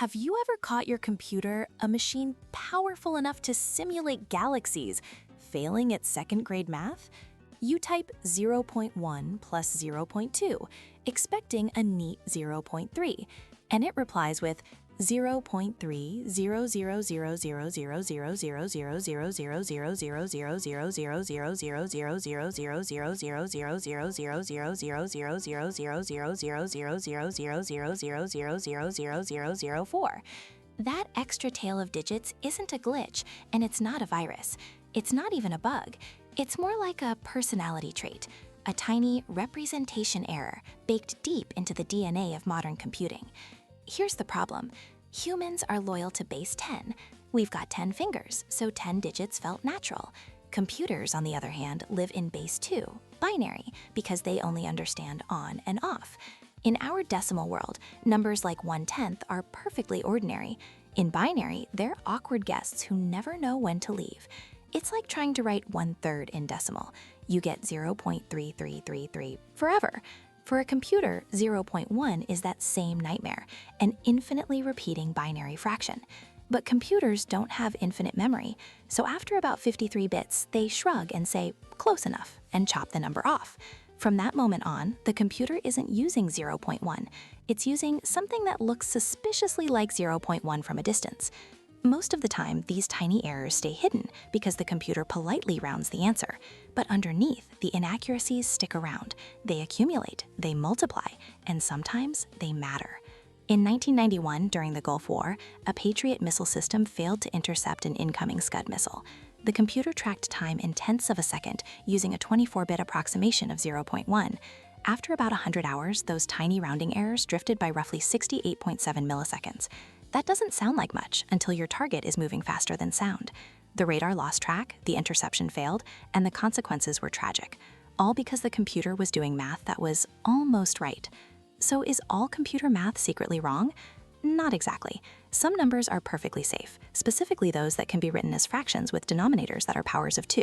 Have you ever caught your computer, a machine powerful enough to simulate galaxies, failing at second-grade math? You type 0.1 plus 0.2, expecting a neat 0.3, and it replies with 0.3 That extra tail of digits isn't a glitch, and it's not a virus. It's not even a bug. It's more like a personality trait, a tiny representation error baked deep into the DNA of modern computing. Here's the problem. Humans are loyal to base 10. We've got 10 fingers, so 10 digits felt natural. Computers, on the other hand, live in base 2, binary, because they only understand on and off. In our decimal world, numbers like 1/10 are perfectly ordinary. In binary, they're awkward guests who never know when to leave. It's like trying to write 1/3 in decimal. You get 0.3333 forever. For a computer, 0.1 is that same nightmare, an infinitely repeating binary fraction. But computers don't have infinite memory, so after about 53 bits, they shrug and say, close enough, and chop the number off. From that moment on, the computer isn't using 0.1. It's using something that looks suspiciously like 0.1 from a distance. Most of the time, these tiny errors stay hidden because the computer politely rounds the answer. But underneath, the inaccuracies stick around. They accumulate, they multiply, and sometimes they matter. In 1991, during the Gulf War, a Patriot missile system failed to intercept an incoming Scud missile. The computer tracked time in tenths of a second using a 24-bit approximation of 0.1. After about 100 hours, those tiny rounding errors drifted by roughly 68.7 milliseconds. That doesn't sound like much until your target is moving faster than sound. The radar lost track, the interception failed, and the consequences were tragic, all because the computer was doing math that was almost right. So is all computer math secretly wrong? Not exactly. Some numbers are perfectly safe, specifically those that can be written as fractions with denominators that are powers of 2.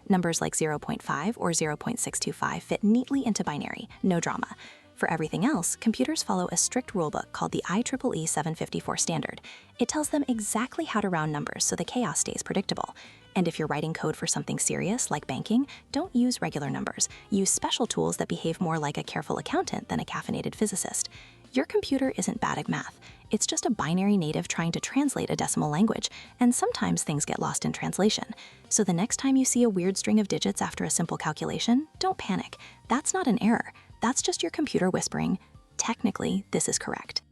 Numbers like 0.5 or 0.625 fit neatly into binary, no drama. For everything else, computers follow a strict rulebook called the IEEE 754 standard. It tells them exactly how to round numbers so the chaos stays predictable. And if you're writing code for something serious, like banking, don't use regular numbers. Use special tools that behave more like a careful accountant than a caffeinated physicist. Your computer isn't bad at math. It's just a binary native trying to translate a decimal language, and sometimes things get lost in translation. So the next time you see a weird string of digits after a simple calculation, don't panic. That's not an error. That's just your computer whispering, technically, this is correct.